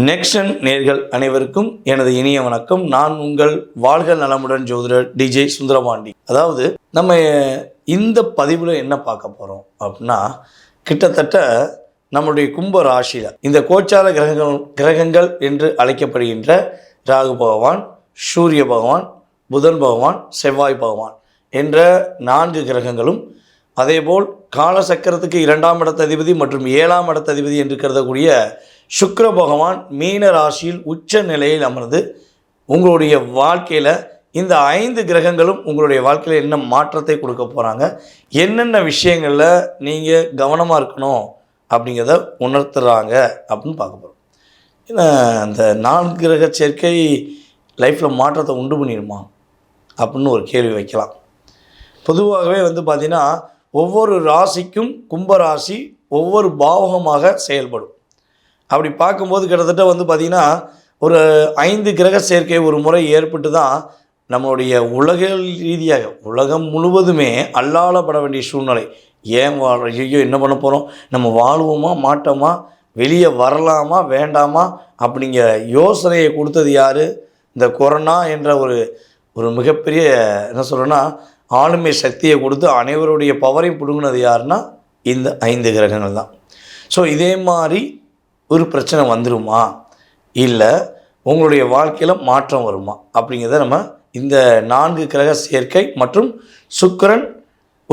நெக்ஸ்டன் நேர்கள் அனைவருக்கும் எனது இனிய வணக்கம். நான் உங்கள் வாழ்க நலமுடன் ஜோதிடர் டிஜே சுந்தரபாண்டி. அதாவது நம்ம இந்த பதிவில் என்ன பார்க்க போகிறோம் அப்படின்னா, கிட்டத்தட்ட நம்முடைய கும்ப ராசியில் இந்த கோச்சார கிரகங்கள் என்று அழைக்கப்படுகின்ற ராகு பகவான், சூரிய பகவான், புதன் பகவான், செவ்வாய் பகவான் என்ற 4 கிரகங்களும், அதேபோல் காலசக்கரத்துக்கு 2ஆம் இடத்ததிபதி மற்றும் 7ஆம் இடத்ததிபதி என்று கருதக்கூடிய சுக்கிர பகவான் மீன ராசியில் உச்ச நிலையில் அமர்ந்து உங்களுடைய வாழ்க்கையில் இந்த 5 கிரகங்களும் உங்களுடைய வாழ்க்கையில் என்ன மாற்றத்தை கொடுக்க போகிறாங்க, என்னென்ன விஷயங்களில் நீங்கள் கவனமாக இருக்கணும் அப்படிங்கிறத உணர்த்துறாங்க அப்படின்னு பார்க்க போகிறோம். ஏன்னா அந்த 4 கிரக சேர்க்கை லைஃப்பில் மாற்றத்தை உண்டு பண்ணிடுமா அப்படின்னு ஒரு கேள்வி வைக்கலாம். பொதுவாகவே பார்த்திங்கன்னா ஒவ்வொரு ராசிக்கும் கும்பராசி ஒவ்வொரு பாவகமாக செயல்படும். அப்படி பார்க்கும்போது கிட்டத்தட்ட பார்த்திங்கன்னா ஒரு 5 கிரக சேர்க்கை ஒரு முறை ஏற்பட்டு தான் நம்மளுடைய உலக ரீதியாக உலகம் முழுவதுமே அல்லாளப்பட வேண்டிய சூழ்நிலை. ஏன் ஐயோ என்ன பண்ண போகிறோம், நம்ம வாழுவோமா மாட்டோமா, வெளியே வரலாமா வேண்டாமா அப்படிங்கிற யோசனையை கொடுத்தது யார்? இந்த கொரோனா என்ற ஒரு மிகப்பெரிய என்ன சொல்கிறேன்னா ஆளுமை சக்தியை கொடுத்து அனைவருடைய பவரையும் பிடுங்கினது யாருன்னா இந்த 5 கிரகங்கள் தான். ஸோ இதே மாதிரி ஒரு பிரச்சனை வந்துடுமா, இல்லை உங்களுடைய வாழ்க்கையில் மாற்றம் வருமா அப்படிங்கிறத நம்ம இந்த 4 கிரக சேர்க்கை மற்றும் சுக்கிரன்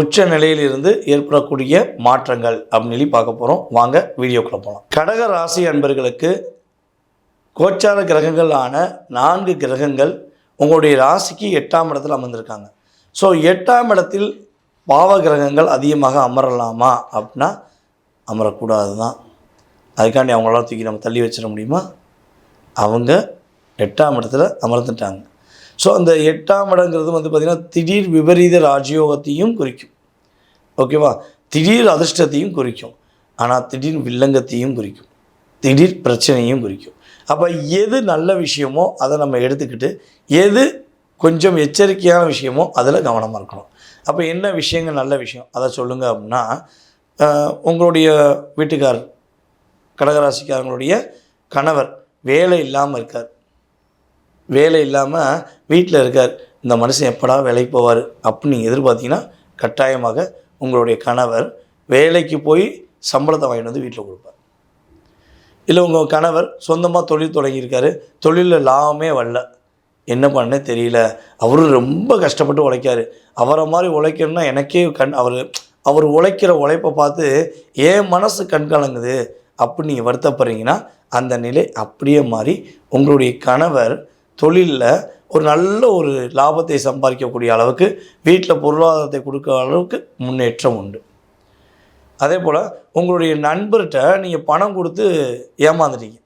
உச்ச நிலையிலிருந்து ஏற்படக்கூடிய மாற்றங்கள் அப்படின்னு சொல்லி பார்க்க போகிறோம். வாங்க வீடியோக்குள்ளே போகலாம். கடக ராசி அன்பர்களுக்கு கோச்சார கிரகங்களான 4 கிரகங்கள் உங்களுடைய ராசிக்கு 8ஆம் இடத்தில் அமர்ந்திருக்காங்க. ஸோ 8ஆம் இடத்தில் பாவ கிரகங்கள் அதிகமாக அமரலாமா அப்படின்னா அமரக்கூடாது தான். அதுக்காண்டி அவங்களால தூக்கி நம்ம தள்ளி வச்சிட முடியுமா? அவங்க 8ஆம் இடத்துல அமர்ந்துட்டாங்க. ஸோ அந்த 8ஆம் இடங்கிறது பார்த்திங்கன்னா திடீர் விபரீத ராஜயோகத்தையும் குறிக்கும். ஓகேவா? திடீர் அதிர்ஷ்டத்தையும் குறிக்கும். ஆனால் திடீர் வில்லங்கத்தையும் குறிக்கும், திடீர் பிரச்சனையும் குறிக்கும். அப்போ எது நல்ல விஷயமோ அதை நம்ம எடுத்துக்கிட்டு, எது கொஞ்சம் எச்சரிக்கையான விஷயமோ அதில் கவனமாக இருக்கணும். அப்போ என்ன விஷயங்கள் நல்ல விஷயம் அதை சொல்லுங்கள் அப்படின்னா, உங்களுடைய வீட்டுக்காரர் கடகராசிக்காரங்களுடைய கணவர் வேலை இல்லாமல் இருக்கார், வேலை இல்லாமல் வீட்டில் இருக்கார். இந்த மனுஷன் எப்படா வேலைக்கு போவார் அப்படின்னு நீங்கள் எதிர்பார்த்தீங்கன்னா கட்டாயமாக உங்களுடைய கணவர் வேலைக்கு போய் சம்பளத்தை வாங்கிட்டு வீட்டில் கொடுப்பார். இல்லை உங்கள் கணவர் சொந்தமாக தொழில் தொடங்கியிருக்காரு, தொழிலில் லாபமே வரல, என்ன பண்ணே தெரியல, அவரும் ரொம்ப கஷ்டப்பட்டு உழைக்காரு, அவரை மாதிரி உழைக்கணும்னா எனக்கே அவர் உழைக்கிற உழைப்பை பார்த்து என் மனசு கண்கலங்குது அப்படின்னு நீங்கள் வருத்தப்படுறீங்கன்னா அந்த நிலை அப்படியே மாறி உங்களுடைய கணவர் தொழிலில் ஒரு நல்ல ஒரு லாபத்தை சம்பாதிக்கக்கூடிய அளவுக்கு, வீட்டில் பொருளாதாரத்தை கொடுக்குற அளவுக்கு முன்னேற்றம் உண்டு. அதே போல் உங்களுடைய நண்பர்கிட்ட நீங்கள் பணம் கொடுத்து ஏமாந்துட்டீங்க.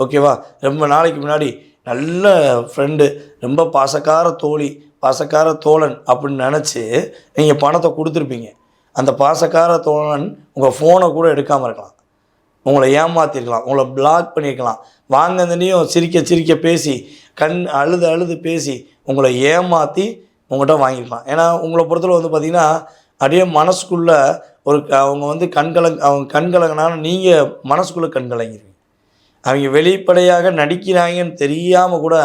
ஓகேவா? ரொம்ப நாளைக்கு முன்னாடி நல்ல ஃப்ரெண்டு, ரொம்ப பாசக்கார தோழி, பாசக்கார தோழன் அப்படின்னு நினச்சி நீங்கள் பணத்தை கொடுத்துருப்பீங்க. அந்த பாசக்கார தோழன் உங்கள் ஃபோனை கூட எடுக்காமல் இருக்கலாம், உங்களை ஏமாற்றிருக்கலாம், உங்களை பிளாக் பண்ணியிருக்கலாம், வாங்கினதையும் சிரிக்க பேசி அழுது பேசி உங்களை ஏமாற்றி உங்கள்கிட்ட வாங்கியிருக்கலாம். ஏன்னா உங்களை பொறுத்தவரை பார்த்திங்கன்னா அப்படியே மனசுக்குள்ளே அவங்க கண்கலங்கினாலும் நீங்கள் மனசுக்குள்ளே கண்கலங்கிடுவீங்க. அவங்க வெளிப்படையாக நடிக்கிறாங்கன்னு தெரியாமல் கூட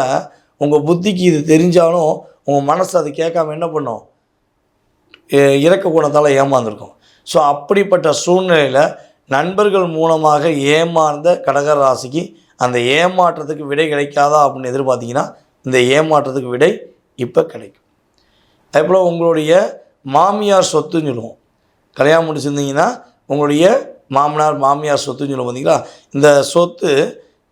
உங்கள் புத்திக்கு இது தெரிஞ்சாலும் உங்கள் மனசு அது கேட்காம என்ன பண்ணும், இறக்க குணத்தால் ஏமாந்துருக்கும். ஸோ அப்படிப்பட்ட சூழ்நிலையில் நண்பர்கள் மூலமாக ஏமாந்த கடக ராசிக்கு அந்த ஏமாற்றத்துக்கு விடை கிடைக்காதா அப்படின்னு எதிர்பார்த்தீங்கன்னா இந்த ஏமாற்றத்துக்கு விடை இப்போ கிடைக்கும். அதேபோல் உங்களுடைய மாமியார் சொத்துன்னு சொல்லுவோம். கல்யாணம் முடிச்சிருந்தீங்கன்னா உங்களுடைய மாமியார் சொத்துன்னு சொல்லுவோம். பார்த்தீங்களா? இந்த சொத்து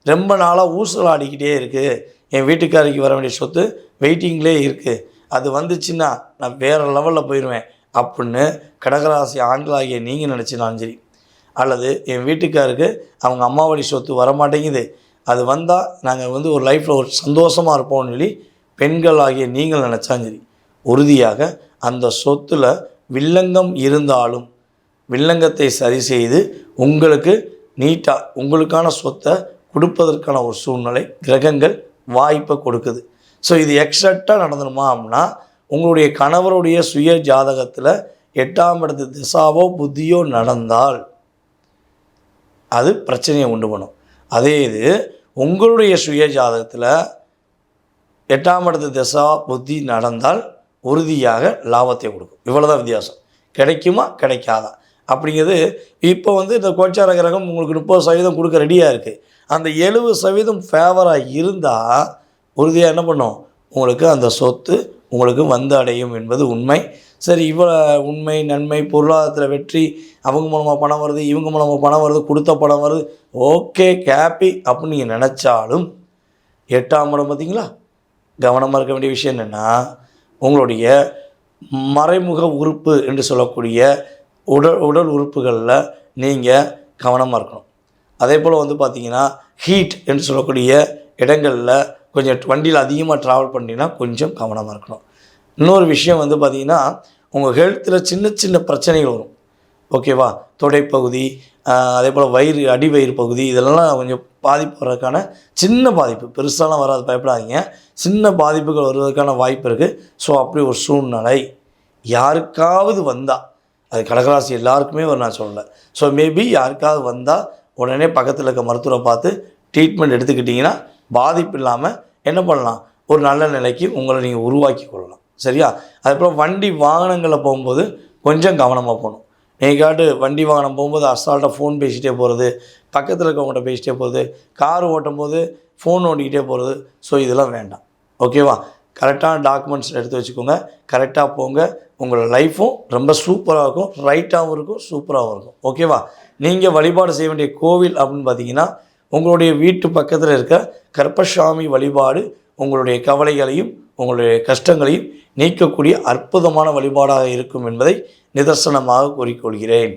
ரொம்ப நாளாக ஊசலாடிக்கிட்டே இருக்குது, என் வீட்டுக்காரிக்கு வர வேண்டிய சொத்து வெயிட்டிங்லேயே இருக்குது, அது வந்துச்சுன்னா நான் வேறு லெவலில் போயிடுவேன் அப்படின்னு கடகராசி ஆண்களாகிய நீங்கள் நினச்சினாலும் சரி, அல்லது என் வீட்டுக்காருக்கு அவங்க அம்மாவடி சொத்து வரமாட்டேங்குது, அது வந்தால் நாங்கள் ஒரு லைஃப்பில் ஒரு சந்தோஷமாக இருப்போம்னு சொல்லி பெண்கள் ஆகிய நீங்கள் நினச்சாலும் சரி, உறுதியாக அந்த சொத்தில் வில்லங்கம் இருந்தாலும் வில்லங்கத்தை சரி செய்து உங்களுக்கு நீட்டாக உங்களுக்கான சொத்தை கொடுப்பதற்கான ஒரு சூழ்நிலை கிரகங்கள் வாய்ப்பை கொடுக்குது. ஸோ இது எக்ஸாக்டாக நடந்துடுமா அப்படின்னா உங்களுடைய கணவருடைய சுய ஜாதகத்தில் 8ஆம் இடத்து திசாவோ புத்தியோ நடந்தால் அது பிரச்சனையை உண்டு பண்ணும். அதே இது உங்களுடைய சுய ஜாதகத்தில் 8ஆம் இடத்து திசா புத்தி நடந்தால் உறுதியாக லாபத்தை கொடுக்கும். இவ்வளோதான் வித்தியாசம். கிடைக்குமா கிடைக்காதா அப்படிங்கிறது இப்போ இந்த கோச்சார கிரகம் உங்களுக்கு 30% கொடுக்க ரெடியாக இருக்குது. அந்த 70% ஃபேவராக இருந்தால் உறுதியாக என்ன பண்ணும், உங்களுக்கு அந்த சொத்து உங்களுக்கு வந்து அடையும் என்பது உண்மை. சரி, இவ்வளோ உண்மை நன்மை, பொருளாதாரத்தில் வெற்றி, அவங்க மூலமாக பணம் வருது, இவங்க மூலமாக பணம் வருது, கொடுத்த பணம் வருது, ஓகே ஹாப்பி அப்படின்னு நீங்கள் நினச்சாலும் 8ஆம் இடம் பார்த்தீங்களா, கவனமாக இருக்க வேண்டிய விஷயம் என்னென்னா, உங்களுடைய மறைமுக உறுப்பு என்று சொல்லக்கூடிய உடல் உறுப்புகளில் நீங்கள் கவனமாக இருக்கணும். அதே போல் பார்த்தீங்கன்னா ஹீட் என்று சொல்லக்கூடிய இடங்களில் கொஞ்சம் வண்டியில் அதிகமாக ட்ராவல் பண்ணிங்கன்னா கொஞ்சம் கவனமாக இருக்கணும். இன்னொரு விஷயம் பார்த்திங்கன்னா, உங்கள் ஹெல்த்தில் சின்ன சின்ன பிரச்சனைகள் வரும். ஓகேவா, தொடைப்பகுதி, அதே போல் வயிறு, அடிவயிறு பகுதி, இதெல்லாம் கொஞ்சம் பாதிப்பு வர்றதுக்கான சின்ன பாதிப்பு, பெருசாலாம் வராது, பயப்படாதீங்க. சின்ன பாதிப்புகள் வருவதற்கான வாய்ப்பு இருக்குது. ஸோ அப்படி ஒரு சூழ்நிலை யாருக்காவது வந்தால், அது கடகராசி எல்லாருக்குமே நான் சொல்லலை. ஸோ மேபி யாருக்காவது வந்தால் உடனே பக்கத்தில் இருக்க மருத்துவரை பார்த்து ட்ரீட்மெண்ட் எடுத்துக்கிட்டிங்கன்னா பாதிப்பு இல்லாமல் என்ன பண்ணலாம், ஒரு நல்ல நிலைக்கு உங்களை நீங்கள் உருவாக்கி கொள்ளலாம். சரியா? அதுக்கப்புறம் வண்டி வாகனங்களில் போகும்போது கொஞ்சம் கவனமாக போகணும். நீக்காட்டு வண்டி வாகனம் போகும்போது அசால்ட்டாக ஃபோன் பேசிகிட்டே போகிறது, பக்கத்தில் இருக்கவங்கள்ட்ட பேசிகிட்டே போகிறது, கார் ஓட்டும் போது ஃபோன் ஓட்டிக்கிட்டே போகிறது. ஸோ இதெல்லாம் வேண்டாம். ஓகேவா? கரெக்டான டாக்குமெண்ட்ஸ் எடுத்து வச்சுக்கோங்க, கரெக்டாக போங்க. உங்களோட லைஃப்பும் ரொம்ப சூப்பராக இருக்கும், ரைட்டாகவும் இருக்கும், சூப்பராகவும் இருக்கும். ஓகேவா? நீங்கள் வழிபாடு செய்ய வேண்டிய கோவில் அப்படின்னு பார்த்தீங்கன்னா, உங்களுடைய வீட்டு பக்கத்தில் இருக்க கருப்பசாமி வழிபாடு உங்களுடைய கவலைகளையும் உங்களுடைய கஷ்டங்களையும் நீக்கக்கூடிய அற்புதமான வழிபாடாக இருக்கும் என்பதை நிதர்சனமாக கூறிக்கொள்கிறேன்.